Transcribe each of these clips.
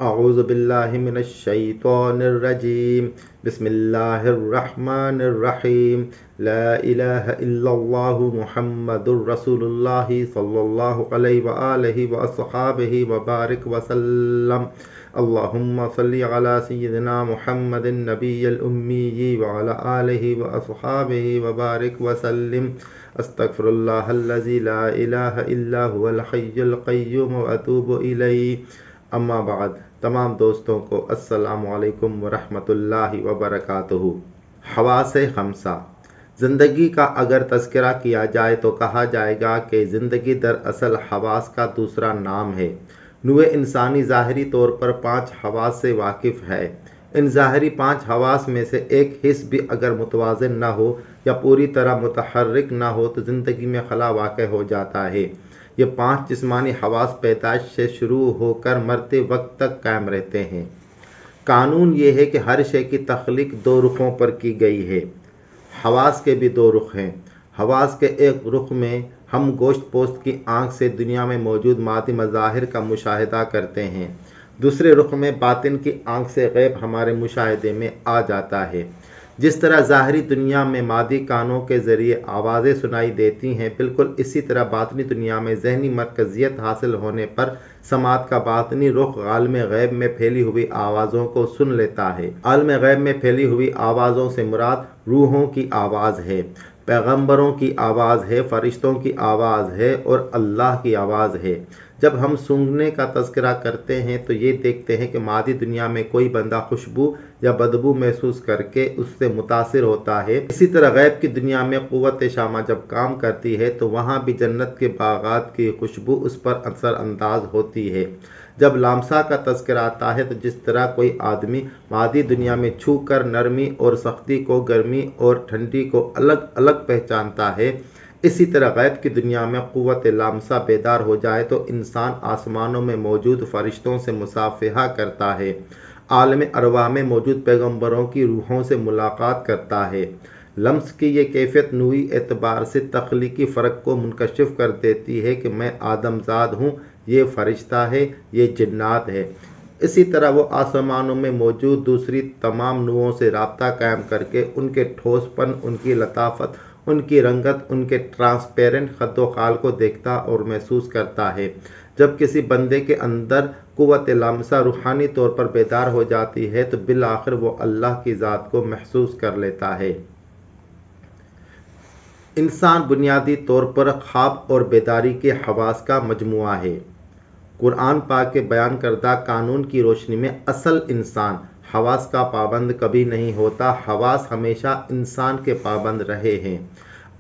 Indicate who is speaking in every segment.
Speaker 1: अऊज़ु बिल्लाहि मिनश शैतानिर रजीम। बिस्मिल्लाहिर रहमानिर रहीम। ला इलाहा इल्लल्लाहु मुहम्मदुर रसूलुल्लाहि सल्लल्लाहु अलैहि व आलिहि व अस्हाबिहि व बारिक व सल्लम। अल्लाहुम्मा सल्लि अला सय्यिदिना मुहम्मदिन नबिय्यिल उम्मी व अला आलिहि व अस्हाबिहि व बारिक व सल्लिम। अस्तगफिरुल्लाहल्लज़ी ला इलाहा इल्ला हुवल हय्युल क़य्यूम व अतूबु इलैहि। अम्मा बाद। तमाम दोस्तों को अस्सलामु अलैकुम व रहमतुल्लाहि व बरकातुहू। हवासे खमसा। ज़िंदगी का अगर तज़किरा किया जाए तो कहा जाएगा कि ज़िंदगी दरअसल हवास का दूसरा नाम है। नूए इंसानी ज़ाहिरी तौर पर 5 हवास से वाकिफ़ है। इन ज़ाहिरी 5 हवास में से एक हिस्स भी अगर मुतवाज़िन न हो या पूरी तरह मुतहर्रिक न हो तो ज़िंदगी में खला वाक़ हो जाता है। ये 5 जिस्मानी हवास पैदाइश से शुरू होकर मरते वक्त तक कायम रहते हैं। कानून ये है कि हर शय की तख्लीक 2 रुखों पर की गई है। हवास के भी 2 रुख हैं। हवास के एक रुख में हम गोश्त पोस्त की आँख से दुनिया में मौजूद मादी मज़ाहिर का मुशाहिदा करते हैं। दूसरे रुख में बातिन की आँख से गैब हमारे मुशाहिदे में आ जाता है। जिस तरह ज़ाहिरी दुनिया में मादी कानों के ज़रिए आवाज़ें सुनाई देती हैं, बिल्कुल इसी तरह बातनी दुनिया में ज़हनी मरकज़ियत हासिल होने पर समात का बातनी रुख आलम गैब में फैली हुई आवाज़ों को सुन लेता है। आलम गैब में फैली हुई आवाज़ों से मुराद रूहों की आवाज़ है, पैगम्बरों की आवाज़ है, फ़रिश्तों की आवाज़ है और अल्लाह की आवाज़ है। जब हम सूंघने का तज़किरा करते हैं तो ये देखते हैं कि मादी दुनिया में कोई बंदा खुशबू या बदबू महसूस करके उससे मुतासिर होता है। इसी तरह गैब की दुनिया में क़ुव्वत शामा जब काम करती है तो वहाँ भी जन्नत के बागात की खुशबू उस पर असर अंदाज होती है। जब लामसा का तज़किरा आता है तो जिस तरह कोई आदमी मादी दुनिया में छू कर नरमी और सख्ती को, गर्मी और ठंडी को अलग अलग पहचानता है, इसी तरह गैब की दुनिया में क़ुव्वत लामसा बेदार हो जाए तो इंसान आसमानों में मौजूद फ़रिश्तों से मुसाफ़िहा करता है, आलम अरवाह में मौजूद पैगम्बरों की रूहों से मुलाकात करता है। लम्स की ये कैफियत नूई एतबार से तख्लीकी फ़र्क को मुनकशिफ कर देती है कि मैं आदमजाद हूँ, ये फ़रिश्ता है, ये जिन्नात है। इसी तरह वो आसमानों में मौजूद दूसरी तमाम नूओं से राब्ता कायम करके उनके ठोसपन, उनकी लताफत, उनकी रंगत, उनके ट्रांसपेरेंट खद्दो खाल को देखता और महसूस करता है। जब किसी बंदे के अंदर क़ुव्वत लामसा रूहानी तौर पर बेदार हो जाती है तो बिल आखिर वो अल्लाह की ज़ात को महसूस कर लेता है। इंसान बुनियादी तौर पर ख्वाब और बेदारी के हवास का मजमुआ है। कुरान पाक के बयान करदा कानून की रोशनी में असल इंसान हवास का पाबंद कभी नहीं होता, हवास हमेशा इंसान के पाबंद रहे हैं।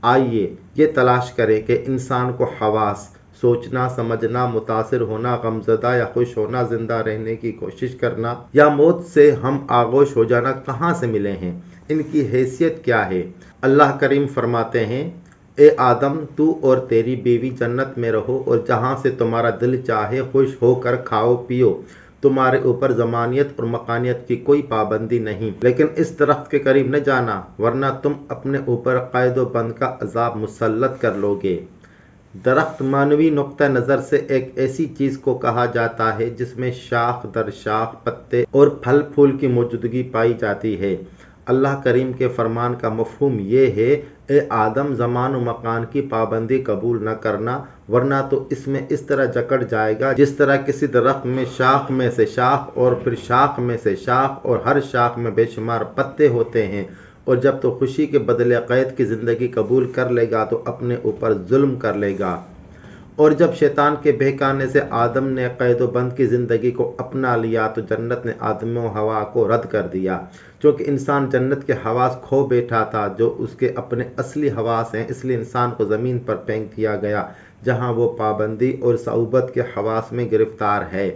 Speaker 1: आइए ये तलाश करें कि इंसान को हवास, सोचना, समझना, मुतासिर होना, गमज़दा या खुश होना, जिंदा रहने की कोशिश करना या मौत से हम आगोश हो जाना कहाँ से मिले हैं, इनकी हैसियत क्या है। अल्लाह करीम फरमाते हैं, ए आदम, तू और तेरी बीवी जन्नत में रहो और जहाँ से तुम्हारा दिल चाहे खुश होकर खाओ पियो, तुम्हारे ऊपर ज़मानियत और मकानियत की कोई पाबंदी नहीं, लेकिन इस दरख्त के करीब न जाना वरना तुम अपने ऊपर क़ैद व बंद का अजाब मुसल्लत कर लोगे। दरख्त मानवी नुक्ता नज़र से एक ऐसी चीज़ को कहा जाता है जिसमें शाख दर शाख पत्ते और फल फूल की मौजूदगी पाई जाती है। अल्लाह करीम के फरमान का मफ़हूम ये है, ए आदम, ज़मान व मकान की पाबंदी कबूल न करना वरना तो इसमें इस तरह जकड़ जाएगा जिस तरह किसी दरख्त में शाख में से शाख और फिर शाख में से शाख और हर शाख में बेशुमार पत्ते होते हैं, और जब तो खुशी के बदले क़ैद की ज़िंदगी कबूल कर लेगा तो अपने ऊपर जुल्म कर लेगा। और जब शैतान के बहकाने से आदम ने क़ैद बंद की ज़िंदगी को अपना लिया तो जन्नत ने आदम व हवा को रद्द कर दिया। क्योंकि इंसान जन्नत के हवास खो बैठा था जो उसके अपने असली हवास हैं, इसलिए इंसान को ज़मीन पर फेंक दिया गया जहाँ वो पाबंदी और सऊबत के हवास में गिरफ्तार है।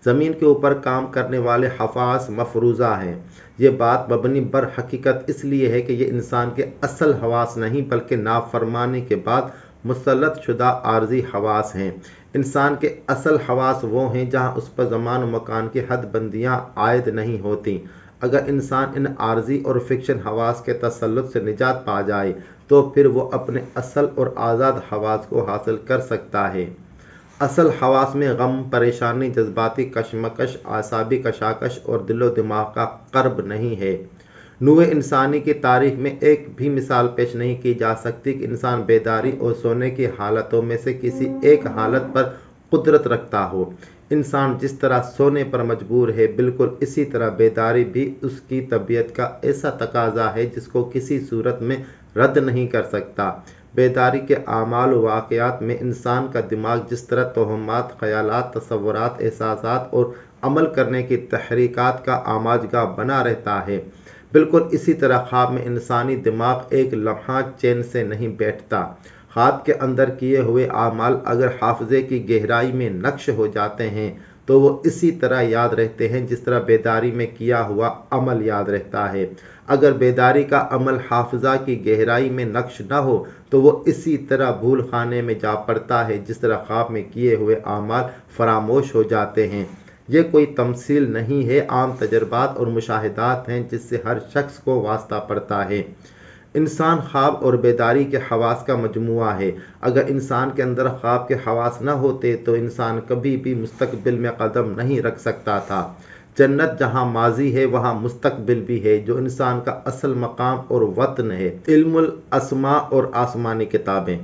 Speaker 1: ज़मीन के ऊपर काम करने वाले हवास मफरूज़ा हैं। ये बात मबनी बर हकीकत इसलिए है कि ये इंसान के असल हवास नहीं बल्कि नाफरमानी के बाद मुसल्लत शुदा आर्जी हवास हैं। इंसान के असल हवास वो हैं जहाँ उस पर ज़मान व मकान की हद बंदियाँ आयद नहीं होती। अगर इंसान इन आर्जी और फिक्शन हवास के तसल्लुत से निजात पा जाए तो फिर वो अपने असल और आज़ाद हवास को हासिल कर सकता है। اصل حواس میں غم، پریشانی، جذباتی کشمکش، اعصابی کشاکش اور دل و دماغ کا قرب نہیں ہے۔ نوع انسانی کی تاریخ میں ایک بھی مثال پیش نہیں کی جا سکتی کہ انسان بیداری اور سونے کی حالتوں میں سے کسی ایک حالت پر قدرت رکھتا ہو۔ انسان جس طرح سونے پر مجبور ہے، بالکل اسی طرح بیداری بھی اس کی طبیعت کا ایسا تقاضا ہے جس کو کسی صورت میں رد نہیں کر سکتا۔ بیداری کے اعمال و واقعات میں انسان کا دماغ جس طرح توہمات، خیالات، تصورات، احساسات اور عمل کرنے کی تحریکات کا آماجگاہ بنا رہتا ہے، بالکل اسی طرح خواب میں انسانی دماغ ایک لمحہ چین سے نہیں بیٹھتا۔ خواب کے اندر کیے ہوئے اعمال اگر حافظے کی گہرائی میں نقش ہو جاتے ہیں تو وہ اسی طرح یاد رہتے ہیں جس طرح بیداری میں کیا ہوا عمل یاد رہتا ہے۔ اگر بیداری کا عمل حافظہ کی گہرائی میں نقش نہ ہو تو وہ اسی طرح بھول خانے میں جا پڑتا ہے جس طرح خواب میں کیے ہوئے اعمال فراموش ہو جاتے ہیں۔ یہ کوئی تمثیل نہیں ہے، عام تجربات اور مشاہدات ہیں جس سے ہر شخص کو واسطہ پڑتا ہے۔ انسان خواب اور بیداری کے حواس کا مجموعہ ہے۔ اگر انسان کے اندر خواب کے حواس نہ ہوتے تو انسان کبھی بھی مستقبل میں قدم نہیں رکھ سکتا تھا۔ جنت جہاں ماضی ہے وہاں مستقبل بھی ہے، جو انسان کا اصل مقام اور وطن ہے۔ علم الاسماء اور آسمانی کتابیں۔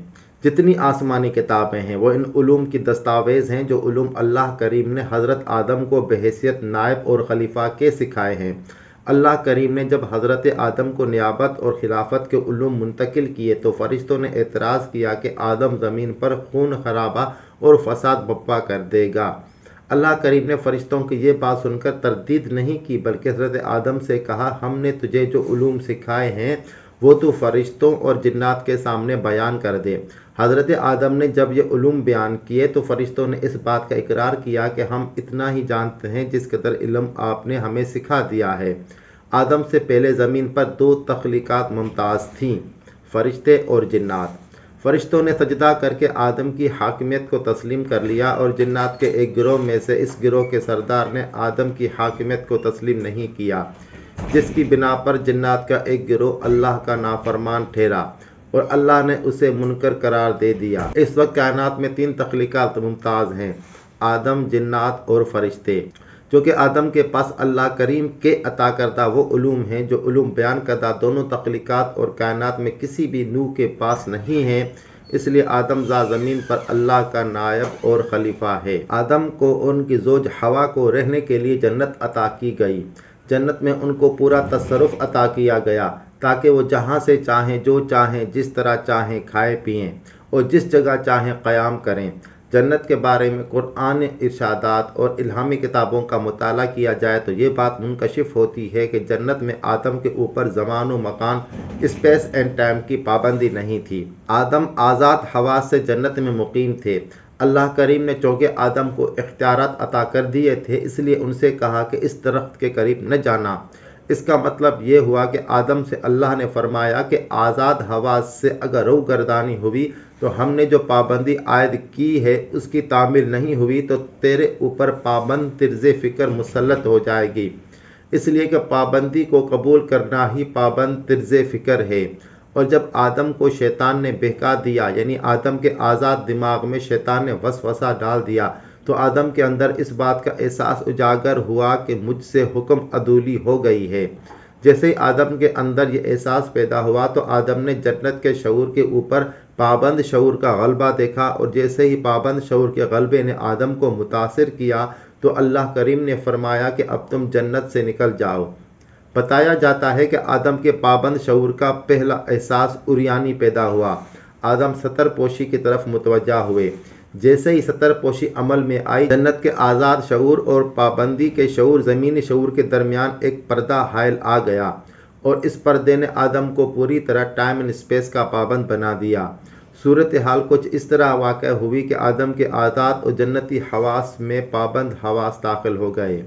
Speaker 1: جتنی آسمانی کتابیں ہیں وہ ان علوم کی دستاویز ہیں جو علوم اللہ کریم نے حضرت آدم کو بحیثیت نائب اور خلیفہ کے سکھائے ہیں۔ اللہ کریم نے جب حضرت آدم کو نیابت اور خلافت کے علوم منتقل کیے تو فرشتوں نے اعتراض کیا کہ آدم زمین پر خون خرابہ اور فساد برپا کر دے گا۔ اللہ کریم نے فرشتوں کی یہ بات سن کر تردید نہیں کی بلکہ حضرت آدم سے کہا، ہم نے تجھے جو علوم سکھائے ہیں وہ تو فرشتوں اور جنات کے سامنے بیان کر دے۔ حضرت آدم نے جب یہ علوم بیان کیے تو فرشتوں نے اس بات کا اقرار کیا کہ ہم اتنا ہی جانتے ہیں جس قدر علم آپ نے ہمیں سکھا دیا ہے۔ آدم سے پہلے زمین پر دو تخلیقات ممتاز تھیں، فرشتے اور جنات۔ فرشتوں نے سجدہ کر کے آدم کی حاکمیت کو تسلیم کر لیا اور جنات کے ایک گروہ میں سے اس گروہ کے سردار نے آدم کی حاکمیت کو تسلیم نہیں کیا، جس کی بنا پر جنات کا ایک گروہ اللہ کا نافرمان ٹھہرا اور اللہ نے اسے منکر قرار دے دیا۔ اس وقت کائنات میں تین تخلیقات ممتاز ہیں، آدم، جنات اور فرشتے، جو کہ آدم کے پاس اللہ کریم کے عطا کردہ وہ علوم ہیں جو علوم بیان کردہ دونوں تخلیقات اور کائنات میں کسی بھی نوع کے پاس نہیں ہیں۔ اس لیے آدم ذات زمین پر اللہ کا نائب اور خلیفہ ہے۔ آدم کو ان کی زوج حوا کو رہنے کے لیے جنت عطا کی گئی۔ جنت میں ان کو پورا تصرف عطا کیا گیا تاکہ وہ جہاں سے چاہیں، جو چاہیں، جس طرح چاہیں کھائیں پئیں اور جس جگہ چاہیں قیام کریں۔ جنت کے بارے میں قرآن ارشادات اور الہامی کتابوں کا مطالعہ کیا جائے تو یہ بات منکشف ہوتی ہے کہ جنت میں آدم کے اوپر زمان و مکان، اسپیس اینڈ ٹائم کی پابندی نہیں تھی۔ آدم آزاد حواس سے جنت میں مقیم تھے۔ اللہ کریم نے چونکہ آدم کو اختیارات عطا کر دیے تھے اس لیے ان سے کہا کہ اس درخت کے قریب نہ جانا۔ اس کا مطلب یہ ہوا کہ آدم سے اللہ نے فرمایا کہ آزاد حواس سے اگر رو گردانی ہوئی تو ہم نے جو پابندی عائد کی ہے اس کی تعمیل نہیں ہوئی تو تیرے اوپر پابند طرز فکر مسلط ہو جائے گی۔ اس لیے کہ پابندی کو قبول کرنا ہی پابند طرز فکر ہے۔ اور جب آدم کو شیطان نے بہکا دیا، یعنی آدم کے آزاد دماغ میں شیطان نے وسوسہ ڈال دیا، تو آدم کے اندر اس بات کا احساس اجاگر ہوا کہ مجھ سے حکم عدولی ہو گئی ہے۔ جیسے ہی آدم کے اندر یہ احساس پیدا ہوا تو آدم نے جنت کے شعور کے اوپر پابند شعور کا غلبہ دیکھا، اور جیسے ہی پابند شعور کے غلبے نے آدم کو متاثر کیا تو اللہ کریم نے فرمایا کہ اب تم جنت سے نکل جاؤ۔ بتایا جاتا ہے کہ آدم کے پابند شعور کا پہلا احساس عریانی پیدا ہوا۔ آدم ستر پوشی کی طرف متوجہ ہوئے۔ جیسے ہی ستر پوشی عمل میں آئی، جنت کے آزاد شعور اور پابندی کے شعور، زمینی شعور کے درمیان ایک پردہ حائل آ گیا، اور اس پردے نے آدم کو پوری طرح ٹائم اینڈ اسپیس کا پابند بنا دیا۔ صورتحال کچھ اس طرح واقع ہوئی کہ آدم کے آزاد اور جنتی حواس میں پابند حواس داخل ہو گئے۔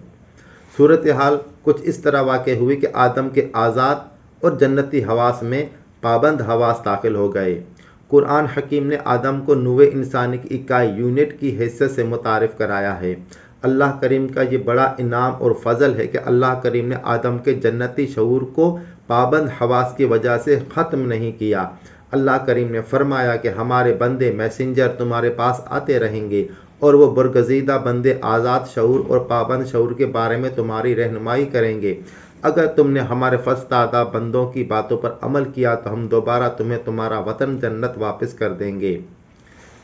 Speaker 1: صورتحال کچھ اس طرح واقع ہوئی کہ آدم کے آزاد اور جنتی حواس میں پابند حواس داخل ہو گئے۔ قرآن حکیم نے آدم کو نوع انسانی کی اکائی، یونٹ کی حیثیت سے متعارف کرایا ہے۔ اللہ کریم کا یہ بڑا انعام اور فضل ہے کہ اللہ کریم نے آدم کے جنتی شعور کو پابند حواس کی وجہ سے ختم نہیں کیا۔ اللہ کریم نے فرمایا کہ ہمارے بندے میسنجر تمہارے پاس آتے رہیں گے اور وہ बरगज़ीदा बंदे आज़ाद शऊर और पाबंद शऊर के बारे में तुम्हारी रहनुमाई करेंगे। अगर तुमने हमारे फर्जदादा बंदों की बातों पर अमल किया तो हम दोबारा तुम्हें तुम्हारा वतन जन्नत वापस कर देंगे।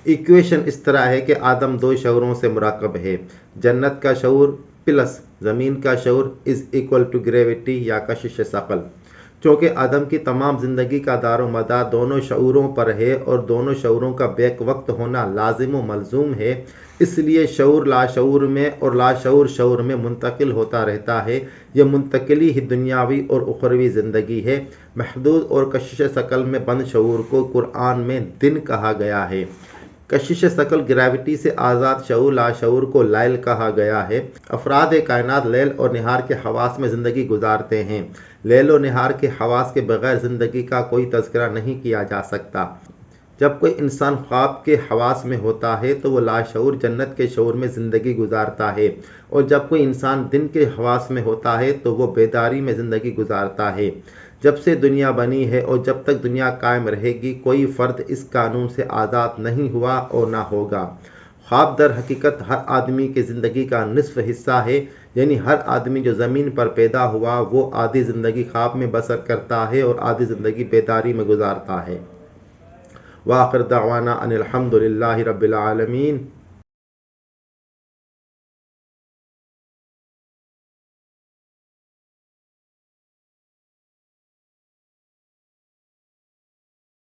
Speaker 1: इक्वेशन इस तरह है कि आदम दो शऊरों से मुराकब है, जन्नत का शऊर प्लस ज़मीन का शऊर इज़ इक्वल टू ग्रेविटी या कशिश शकल। चूँकि आदम की तमाम ज़िंदगी का दारो मदार दोनों शऊरों पर है और दोनों शऊरों का बेक वक्त होना लाजिम व मलजूम है, इसलिए शऊर लाशऊर में और लाशऊर शऊर में मुंतकिल होता रहता है। यह मुंतकिली ही दुनियावी और उखरवी ज़िंदगी है। महदूद और कशिश शकल में बंद शऊर को कुरान में दिन कहा गया है। कशिश शकल ग्रेविटी से आज़ाद शऊर लाशऊर को लैल कहा गया है। अफराद कायनात लैल और निहार के हवास में ज़िंदगी गुजारते हैं। लैल और निहार के हवास के बगैर ज़िंदगी का कोई तज़किरा नहीं किया जा सकता। जब कोई इंसान ख्वाब के हवास में होता है तो वो लाशऊर जन्नत के शऊर में ज़िंदगी गुजारता है, और जब कोई इंसान दिन के हवास में होता है तो वो बेदारी में ज़िंदगी गुजारता है। जब से दुनिया बनी है और जब तक दुनिया कायम रहेगी, कोई फ़र्द इस कानून से आज़ाद नहीं हुआ और ना होगा। ख्वाब दर हकीकत हर आदमी की ज़िंदगी का निस्फ हिस्सा है, यानी हर आदमी जो ज़मीन पर पैदा हुआ वो आधी ज़िंदगी ख्वाब में बसर करता है और आधी ज़िंदगी बेदारी में गुजारता है। वाखिर दावाना अनिल हम्दुलिल्लाहि रब्बिल आलमीन।